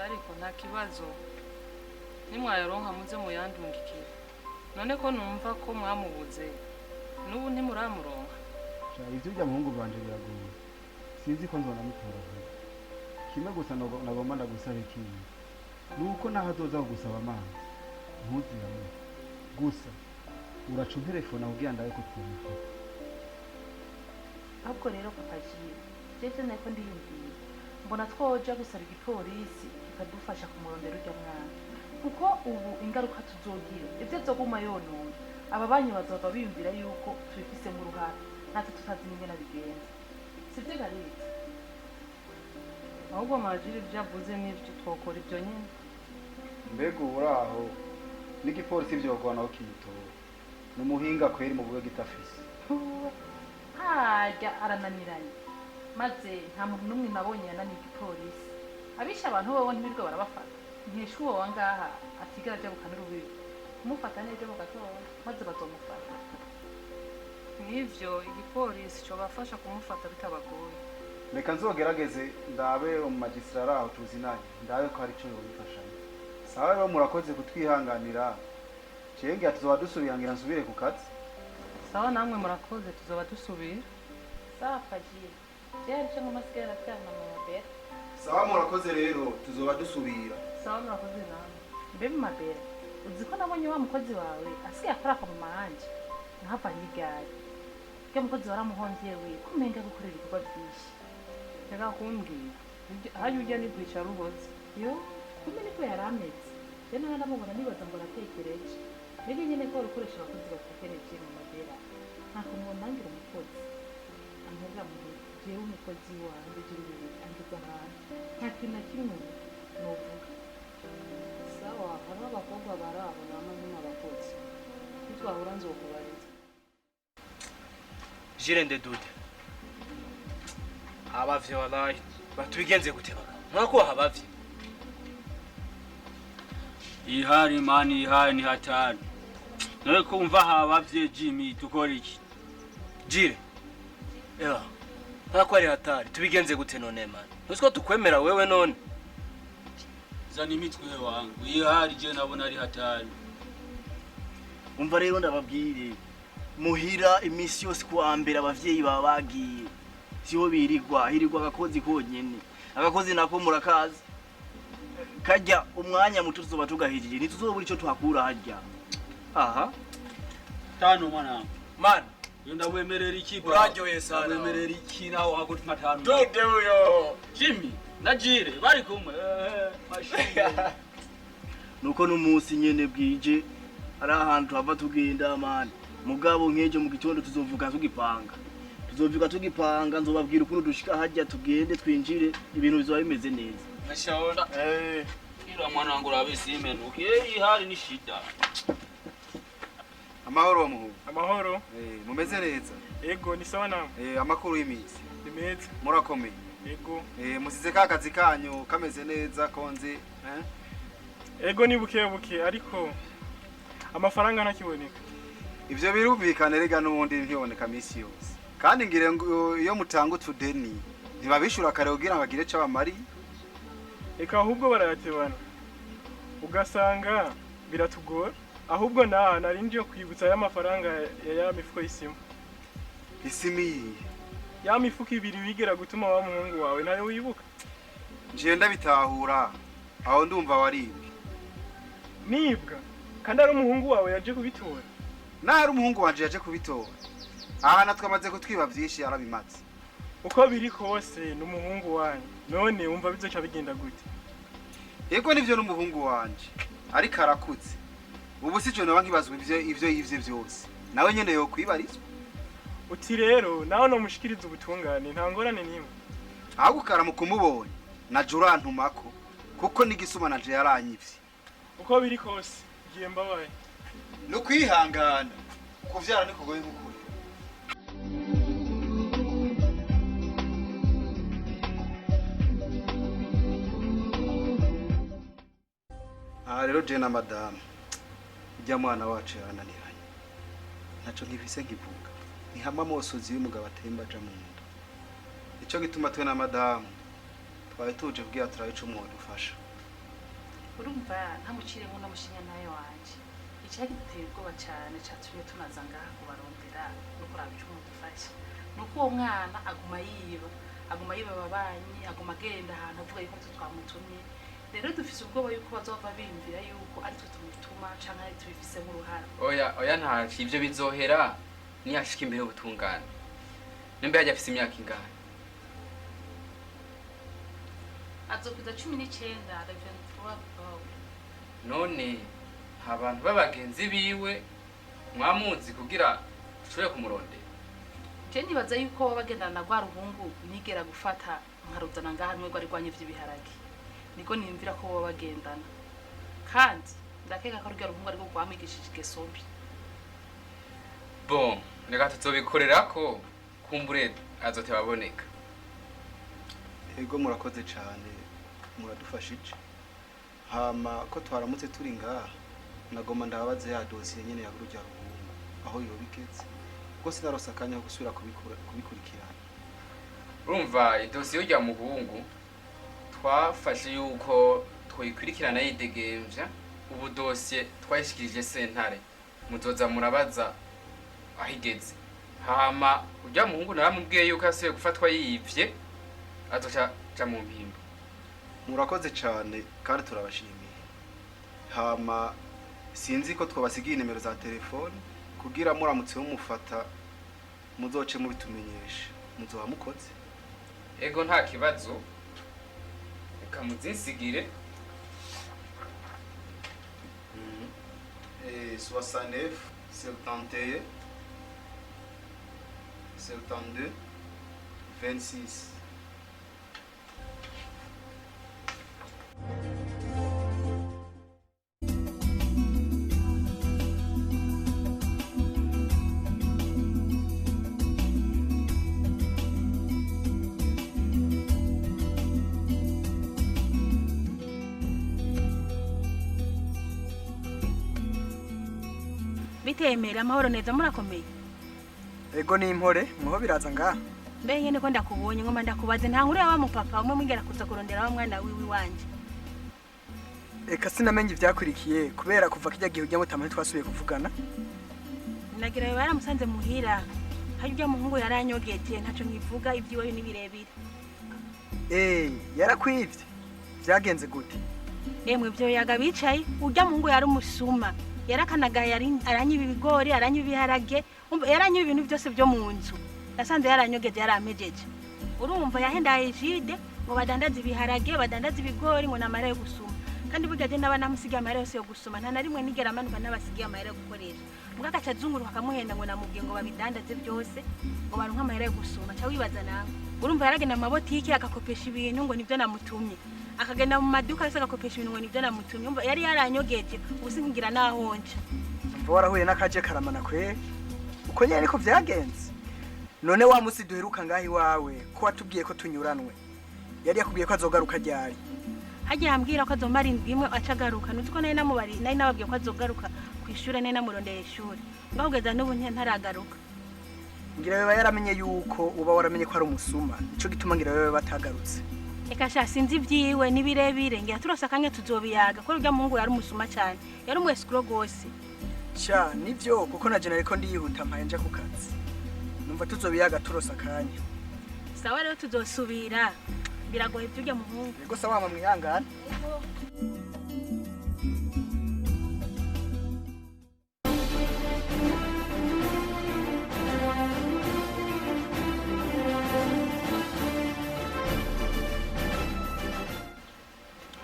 ariko nta kibazo nimwayaronka muze muyandungikira none ko numva ko mwamubuze nubu ntimuramuronka ivyo bya muhungu banje biragoye sinzi ko nzona mutora kimwe gusa nagomba ndagusaba ikintu nuko naho azoza kugusaba amazi ntuzirame gusa uraca telefone kugira ndabe ko twumufata ahubwo rero pakajiye jeje nako ndiyumviye mbona twoja gusaba igipolisi kikadufasha kumurondera urya mwana kuko ubu ingaruka tuzogira ivyo zoguma yonona aba banyu bazova biyumvira yuko tubifise mu ruhara natwe tutazi n'ingene bigenza sivyo garita ahubwo majiri byavuze n'ivyo twokora ivyo nyene mbega uraho n'igipolisi vyogwana ukitora n'umuhinga kweri mu bwe gitafise harya arananiranye maze nta muntu n'umwe nabonye yananiye igipolisi abisha abantu bobo ntibirwe barabafata nkesha uwo wangaha atigera aja bukanura ubibi kumufata neza mu gatoya maze bazomufata n'ivyo igipolisi cobafasha kumufata bitabagoye reka nzogerageze ndabe mu magistrara aho tuzinanye ndabe ko hari ico yobifashanya sawa rero murakoze kutwihanganira cenge tuzoba dusubirangira nsubire ku kazi sawa namwe murakoze tuzoba dusubira sawa kajiye cyari cyo mumasigara cyane mu mabere sawa murakoze rero tuzoba dusubira sawa murakoze namwe mbe mu mabere uziko nabonye wa mukozi wawe asiye akora mu mahanje nkava nigari ke mukozi waramuhongiye we kumenga gukorera ibikorwa byinshi reka kumbwira haje ujya ni kwicara uhoze yo kumbe niko yarameze je nana ndamubona nibaza ngo natekereje nige nyene ko ukoresha abakozi batekereje mu mabera ntako umuntu umukozi angira mu jewe umukozi wanjye jiri angiza hantu nta kintu na kimwe novuga sawa aba abakobwa barabo n'amazina abakozi nitwahura nzokubariza jire nde dude abavye wallahi batubigenze gute bagabo nkako habavye ihari mani ihari ni hatari nawe kumva habavye Jimmy tukora iki jire ewa nkako ari hatari tubigenze gute none man nusiko tukwemera wewe none zana imitwe wangu ihari je nabona ari hatari umva rero ndababwire muhira imisi yose kuambera abavyeyi baba bagiye siho birirwa hirirwa agakozi konyene agakozi nako murakazi kajya umwanya muto tuzoba tugahijije ntituzobura ico tuhakura harya aha tano mwanangu man ndabwemerera iki uraryoye sana ndabwemerera iki naho hagutuma tano dode uyo Jimmy na Jire bari kumwe mashine nuko numunsi nyene bwije ari ahantu hava tugenda mani mugabo nkeje mu gitondo tuzovuga tugipanga nzobabwira ukuntu dushika harya tugende twinjire ibintu bizoba bimeze neza nashaona ila mwanangu rabisi imenuke ihari ni shida amahoro muhu Amahoro. mumeze neza Ego ni sawa namwe. amakuru y'imisi Ni meza. murakomeye Ego. musize ka kazi kanyu kameze neza konze Ego ni buke ariko amafaranga ntakiboneka. ivyo birumvikana rega n'ubundi ntiboneka misi yose kandi ngire ngo iyo mutanga utudeni ntibabishura kare kugira ngo agire ca bamari Eka ahubwo barayatebana. Ugasanga biratugora. Ahubwo narinje kwibutsa ya mafaranga ya mifuko y'isimu. isimi Ya mifuko ibiri bigera gutuma wa muhungu wawe nayo wibuka. nje ndabitahura aho ndumva waribwe Nibwa. Kandi ari umuhungu wawe yaje kubitora. nari umuhungu wanje yaje kubitora aha natwamaze kutwiba vyinshi yarabimaze Uko biri kose n'umuhungu wanyu. None wumva bizoca bigenda gute? yego nivyo n'umuhungu wanje ariko arakuze ubu sico noba nkibazwa ivyo yivye vyose nawe nyene yo kwibarizwa Uti rero naho no mushikiriza ubutungane nta ngorane nimwe. ahubwo karamu kumubonye naje urantumako kuko n'igisuma naje yaranyivye Uko biri kose giye mbabaye. no kwihangana kuvyara ni kugoye gukura rero je na madame ujya mwana wacu yarananiranye ntaco nkivise nkivuga ni hamwe amosozi y'umugabo atemba aja mu nda ico gituma twe na madame twari tuje kugira turabe ico mwodufasha urumva ntamucire ngo namushinya nayo wanje icyari giteye ubwoba cyane cyatumye tunaza ngaha kubarondera no kuraba icyo mudufasha nuko uwo mwana aguma yiba ababanyi aguma agenda ahantu avuga yuko twamutumye rero dufise ubwoba yuko bazova bimvira yuko ari twe tumutuma canke ari tubifise mu ruhara oya ntaci ivyo bizohera niyashika imbere y'ubutungane nimbe yajya afise imyaka ingana azokuza 19 none abantu b'abagenzi biwe mwamuzi kugira ushobore kumurondera je nibaza yuko baba bagendana na rwa ruhungu nigera gufata nkaruzana ngaha nimwe rwari rwanyivye ibiharage niko nimvira ko baba bagendana kandi ndakeka ko rwa ruhungu ari rwo rwamwigishije igesombi bon reka tuzobikorerako kumbure azoteba aboneka ego murakoze cyane muradufashije hama ko twaramutse turi ngaha nagoma ndababaze ya dosiye nyene ya rujya ruhungu aho yo bigeze ko sinarosa akanya ko gusubira kubikurikirana urumva idosiye y'urya muhungu twafashe yuko twikurikirana yidegemvya ubu dosiye twayishikirije sentare muzoza murabaza ahigeze hama urya muhungu naramubwiye yuko asubiye gufatwa yivye azoca mu mpimbo murakoze cyane kandi turabashimiye hama sinzi ko twabasigiye nimero za telefone kugira muramutse mumufata muzoce mubitumenyesha muzoba mukoze ego nta kibazo reka muzinsigire 69 71 72 26 bitemera amahoro neza murakomeye. Ego ni impore muho biraza ngaha. Mbe nyene ko ndakubonye ngoma ndakubaze nta nkuru wa mupapa umwe mwigera kuza kurondera wa mwana wiwi wanje. Eka sinamenye ivyakurikiye kubera kuva kijya gihe ujya mutama twasubiye kuvugana. Nagira baramusanze muhira. Hajya muhungu yaranyogete ntaco nkivuga ivyiwe nibirebire. Yarakwivye. Vyagenze gute? Emwe byo yaga bicaye ujya muhungu yari umusuma. Yarakanaga yari aranyiba ibigori aranyiba ibiharage yaranyiba ibintu byose byo mu nzu. Nasanze yaranyogete yarampejeje. Urumva yahendaye jide ngo badandaza ibiharage badandaza ibigori ngo namara yo gusuma. Kandi burya je naba namusigiye amahera yose yo gusuma nta narimwe nigera amanuka nabasigiye amahera yo gukoresha. Mbwa kacazunguru akamuhenda ngo namubwiye ngo babidandaze byose ngo baronka amahera yo gusuma cha wibaza nawe. Urumva yaragenda mu mabotiki akakopesha ibintu ngo nivyo namutumye. Akagenda mu maduka yose agakopesha ibintu ngo nivyo namutumye. Umva yari yaranyogeje ubusingira nahonje. Umva warahuye nakaje karamana kwe. Uko nyene niko vyagenze. None wa musi duheruka ngahi wawe ko watubwiye ko tunyuranwe. Yari yakubwiye ko azogaruka ryari. Hagiye ambwira ko azomara indwi imwe acagaruka nuko nari namubari nari nababwiye ko azogaruka kwishure nari namurondeye ishure ngaho ugeza n'ubu ntaragaruka. Ngira wewe yaramenye yuko uba waramenye ko ari umusuma ico gituma ngira wewe batagarutse. Eka sha sinzi vyiwe nibirebire ngira turose akanya tuzobiyaga ko urya muhungu yari umusuma cyane yari umwescro gose. Cha nivyo kuko na general ko ndiyihuta mpaye nje ku kazi. Numva tuzobiyaga turose akanya. Sawa rero tuzosubira. Biragoye byujya muhungu. Yego sawa mama mwihangana.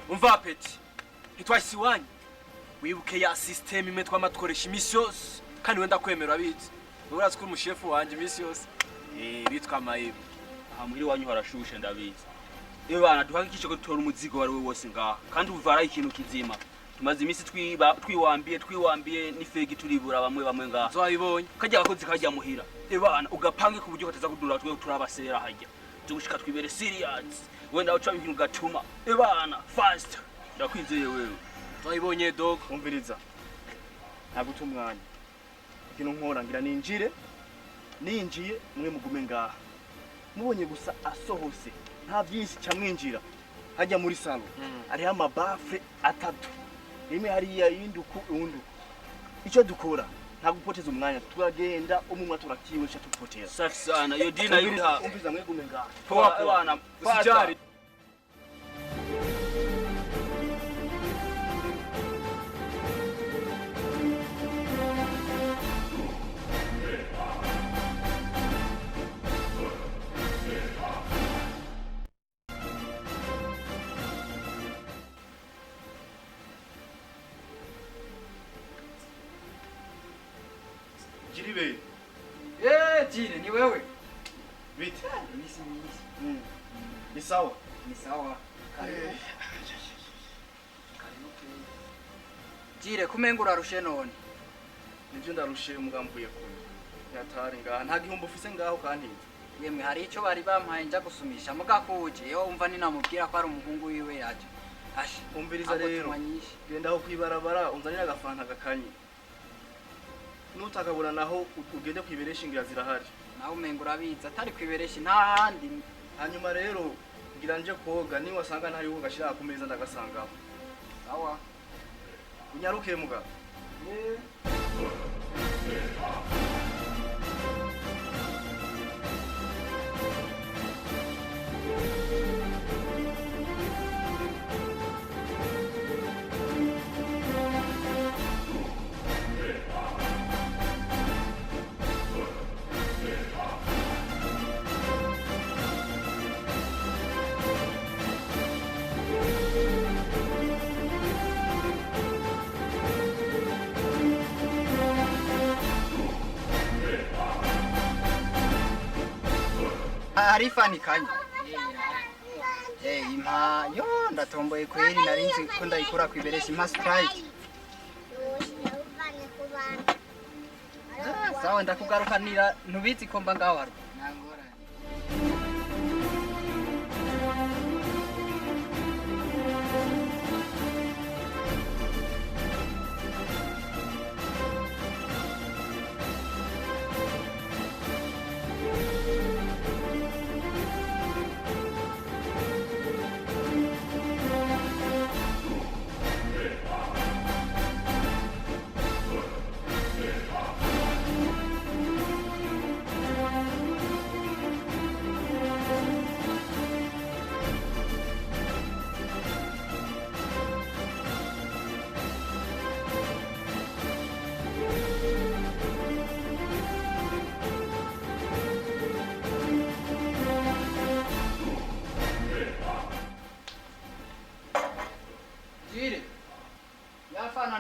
Umva peti. Hitwashisi wanyu. Wibuke ya system imwe twamatkoresha imisi yose kandi wenda kwemera bizi. Urazi ko umushefu wanje imisi yose. Bitwa mayibo. Aha muri wanyu harashushe ndabizi. Bana duhakikishe ko dutora umuzigo wari we wose ngaha kandi uvara ikintu kizima. Tumaze imisi twiwambiye n'ifegi turibura bamwe ngaha. Zwabibonye. Kajya gakozi kajya muhira. Bana ugapange ku buryo kataza kudura twe turabasera hajya. Tugushika twibere serious. Wenda uca ibintu gatuma. Bana fast. Ndakwizeye wewe. Zwabibonye dog. Umviriza. Ntaguta umwanya. Ikintu nkora ngira ninjire. Ninjiye mwe mugume ngaha. Mubonye gusa asohose. Nta byinshi cyamwinjira hajya muri salo ari amabafre atatu rimwe hari ya yinduku unduku icyo dukora nta gupoteza umwanya turagenda umumwa turakiwe cyo tupoteza safi sana yo dina yuha umviza mwegume ngaha poa bana usijari Jiribe. Jire ni wewe. Vite. Misi. Ni sawa. Ni sawa. Jire kumenga urarushe none. Nivyo ndarushe umugambuye ko. Yatari ngaha nta gihombo ufise ngaho kandi. Yemwe hari ico bari bampaye nja gusumisha mugakuje yo umva ninamubwira ko ari umuhungu wiwe yaje. Ashi Umviriza rero. Genda aho kwibarabara unzanira agafanta gakanye. Nutakabura naho ugende kwiberesha ingira zirahari. Naho umenga urabiza atari kwiberesha ntahandi. Hanyuma rero ngira nje koga ni wasanga ntari wo gashira ku meza ndagasangaho. Sawa. Unyaruke muga. Arifani kanya. Impa yo ndatomboye kweri narinzi ko ndayikura kwiberesha impa Sprite. Sawa ndakugarukanira nubizi ko mba ngaho haru.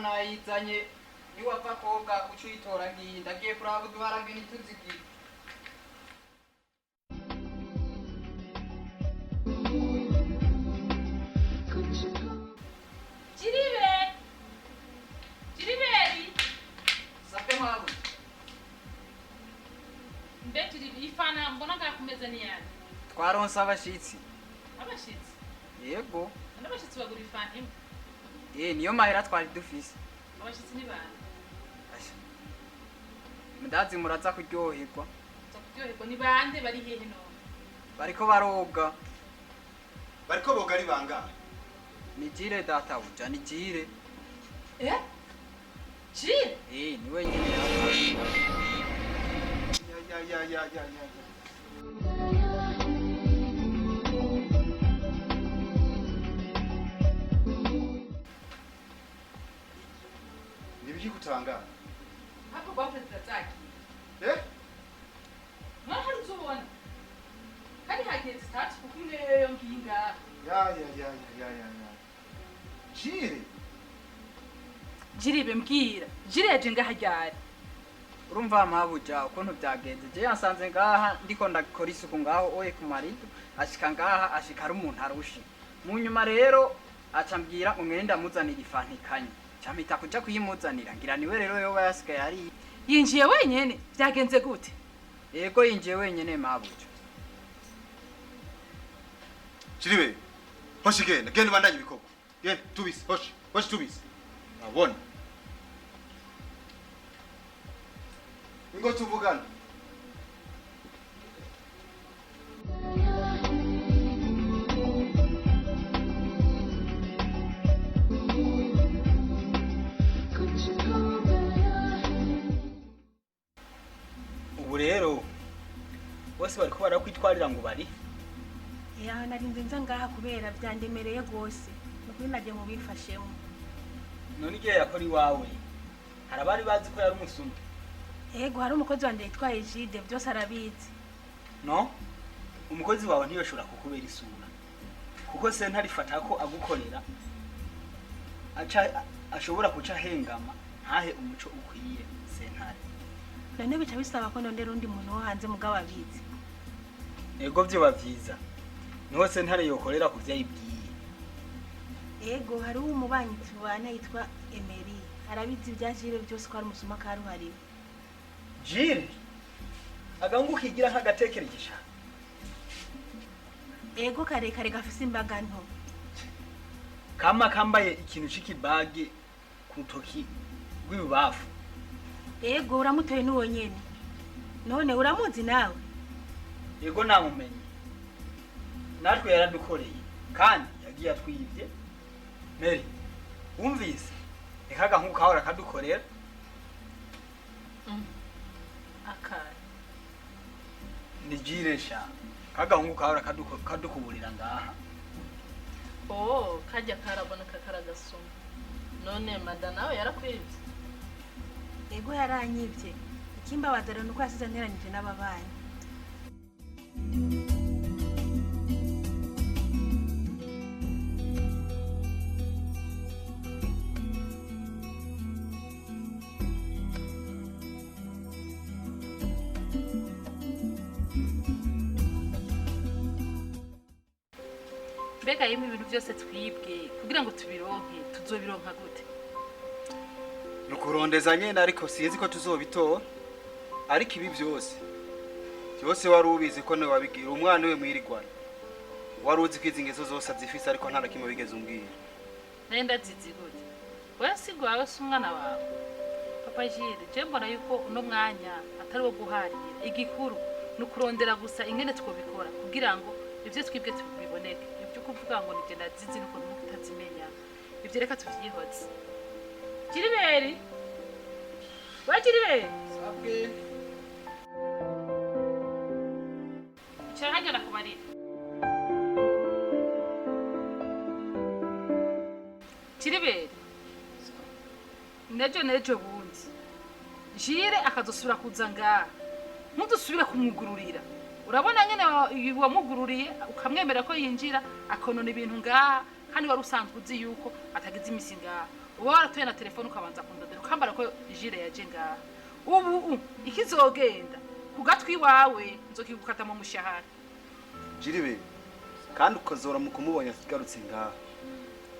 nayizanye niwapfa koga uca uyitora ngiyi ndagiye kuraba uduharage ntituzigiye. Jiriberi Sape mwabu mbetu ifana mbona ngakumeza ni yani twaronse abashitsi. abashitsi Yego abashitsi bagura ifana imwe niyo mahera twari dufise. abashitsi ni bana Mudazi muraza kuryoherwa. kuryoherwa ni bande bari hehe none Bariko baroga. Bariko boga ari bangahe? Ni Jire data uja ni Jire. Jire? Ni wenyine. Ya. Nibiki kutanga? hapo kwa pesa zake mwana haruzobona kandi hageze start kukumwe yo nginga Ya. Jiribe mbwira Jire yaje ngaha ryari Urumva mabuja ukuntu byagenze je yasanze ngaha ndiko ndakora isuku ngaho oye ku marido ashika ngaha ashika ari umuntu arushi mu nyuma rero acambwira umwere ndamuzanira ifantikanye campita kuja kuyimuzanira ngira niwe rero yoba yasigaye ari yinjiye wenyene byagenze gute yego yinjiye wenyene mabuja Jiribe hoshi genda bandanye ibikoko genda tubise hoshi tubise abona Ingo tuvugana ubu rero bose bariko barakwitwarira ngo bari narinze nza ngaha kubera byandemereye rwose nukuri nagiye mu bifashemo none igihe yakora iwawe hari abari bazi ko yari umusuma Ego hari umukozi wanje yitwaye Jide byose arabizi. No? Umukozi wawe ntiyoshobora kukubera isura. Kuko sentare ifata ko agukorera ashobora kuca hengama ntahe umuco ukwiye sentare. None bica bisaba ko ndondera undi muntu wo hanze mugabo abizi. Ego byo bavyiza. Niho sentare yokorera kuvyayibwiye. Ego hari umubanyi tubana yitwa Emery. Arabizi byajire byose ko ari umusuma karuhariwe. Jire agangu kigira nk'agatekeregesha Ego karekare gafise imbaga nto kama kambaye ikintu c'ikibage ku rutoki rw'ibubafu Ego uramutoye n'uwo nyene none uramuzi nawe Ego namumenye natwe yaradukoreye kandi yagiye atwivye Mary umvise ekaga nkuko ahora kadukorera akari nijiresha kagahungu kahora kadukuburira ngaha kajya karaboneka karagasoma none mada nawe yarakwivye Ego yaranyivye ikimbabaza rero nuko yasize nteranije n'ababanyi Mbega yimwe ibintu byose twibwe kugira ngo tubironke tuzobironka gute Nukurondeza nyene ariko sizi ko tuzobitora ariko ibi byose wari ubizi ko nawe wabigira umwana we mwirigwana wari uzi ko izi ngeso zose azifise ariko nta nakimwe bigeze umbwira nenda zizi gute wewe sigo wawe umwana wawe papa Jire je mbona yuko uno mwanya atari wo guharira igikuru nukurondera gusa ingene twobikora kugira ngo ivyo twibwe tubiboneke kuvuga ngo nije nazizi nuko mutazimenya ivyo reka tuvyihoze Jiriberi Jiriberi sabwe cyarajya nakubarira Jiriberi nejo bundi Jire akazosubira kuza ngaha ntudusubire kumwugururira urabona nyene wamugururiye ukamwemera ko yinjira akonona ibintu ngaha kandi wari usanzwe uzi yuko atagize imisi ngaha uba waratoye na telefone ukabanza kundondera ukambara ko jire yaje ngaha ubu ikizogenda ku gatwi wawe nzokigukata mu mushahara jiribe kandi ukazora mu kumubonye asigarutse ngaha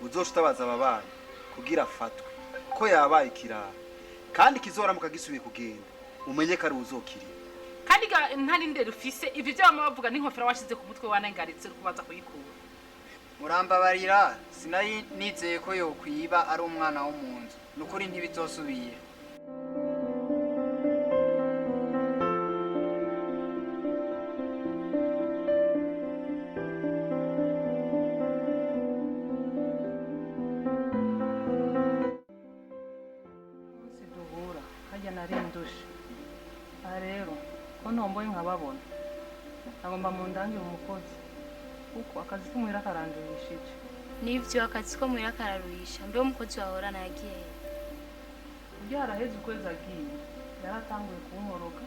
uzoshitabaza ababaye kugira afatwe ko yabaye kirara kandi kizora mukagisubiye kugenda umenye ko ari uzokiri kandi ntari ndere ufise ivyo byama bavuga n'inkofera washize ku mutwe wanangaritse kubaza kuyikura murambabarira sinari nizeye ko yokwiba ari umwana wo mu nzu nukuri ntibizosubira duhura hajya narindushe aha rero ko ntomboye nkababona agomba mu ndangire umukozi kuko akazi k'umuhira karandurishije nivyo akazi ko muhira kararuhisha mbe umukozi wahorana yagiye ubwo yaraheze ukwezi agiye yaratanguye kunkoroka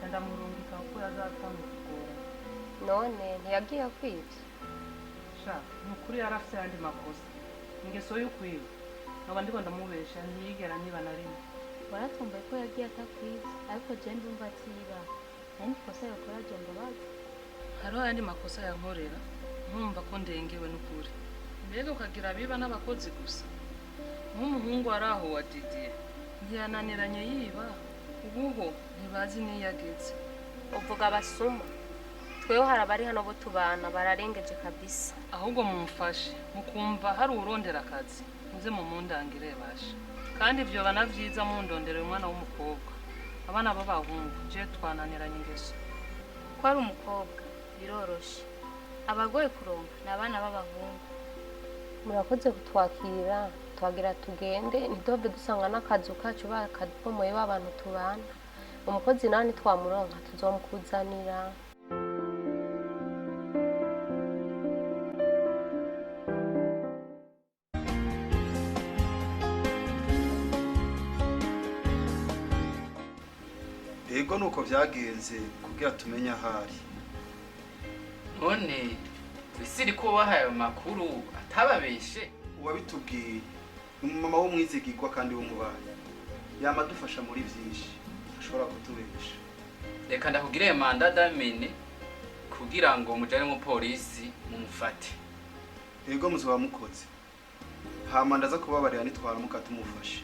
ndamurungika kuko yazatanga kugora none ntiyagiye kwivya sha ni ukuri yari afite ayandi makosa ingeso y'ukwiba nkaba ndiko ndamubesha ntiyigera niba na rimwe waratumbaye ko yagiye atakwiza ariko je ndumva atiba ayandi kosa yakora je mbabaza hariho ayandi makosa yankorera nkumva ko ndengewe n'ukuri mbega ukagira abiba n'abakozi gusa nk'umuhungu ari aho wa Didier ntiyananiranye yiba ubuho ntibazi niyageze uvuga abasuma tweho hari abari hano bo tubana bararengeje kabisa ahubwo mumfashe mukumva hari urondera akazi muze mu mundangire basha kandi ivyo banavyiza mundondera umwana w'umukobwa abana b'abahungu je twananiranye ingeso ko ari umukobwa biroroshe abagoye kuronka ni abana b'abahungu murakoze kutwakira twagira tugende ntidove dusanga n'akazu kacu bakadupomoye b'abantu tubana umukozi nawe ntitwamuronka tuzomukuzanira ego nuko byagenze kugira tumenye ahari none wisiri ko wahaye ayo makuru atababeshe uwabitubwiye ni umumama w'umwizigirwa kandi w'umubanyi yama adufasha muri byinshi ashobora kutubesha reka ndakugire manda damene kugira ngo mujane mu polisi mumufate ego muzoba mukoze hama ndaza kubabarira nitwaramuka tumufashe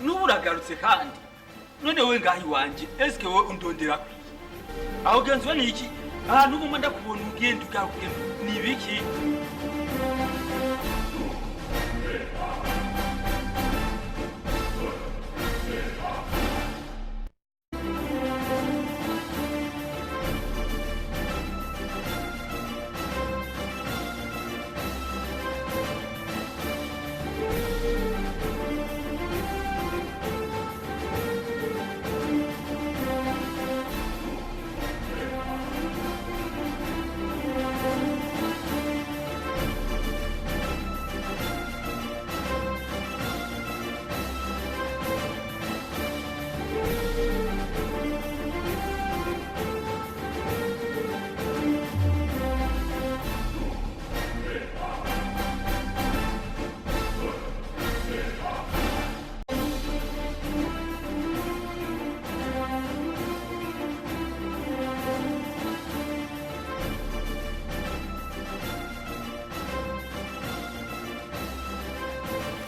Nuburagarutse kandi none we ngahi wanje eske we undondera kwi aho genzwe niki ahantu bumwe ndakubona ugenda ugaruke nibiki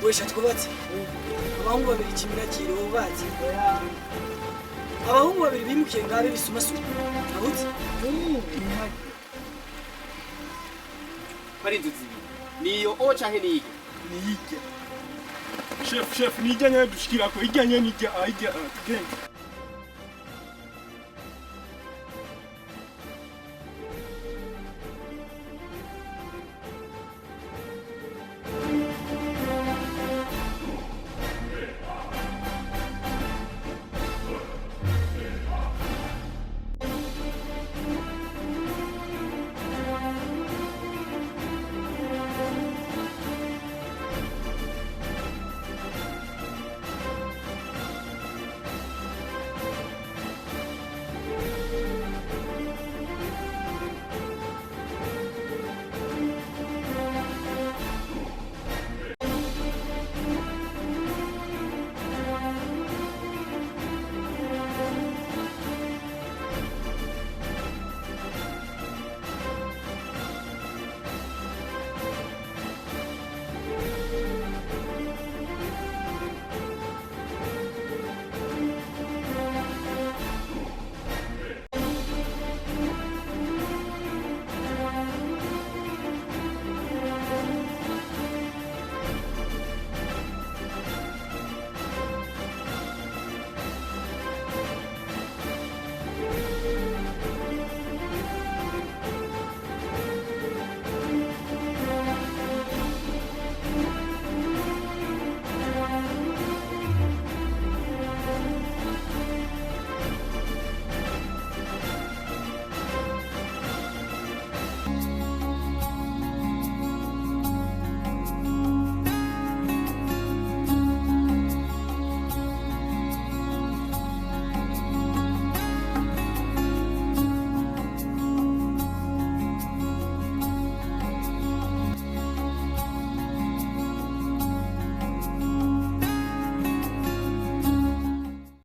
wesha twubatse abahungu babiri kiminagiro bubatse abahungu babiri bimukiye ngabe bisumasura abutse ko ari inzu zibiri niyo o canke niyo nijya chef nijya nyine dushikira ko ijya nyine nijya ajya genda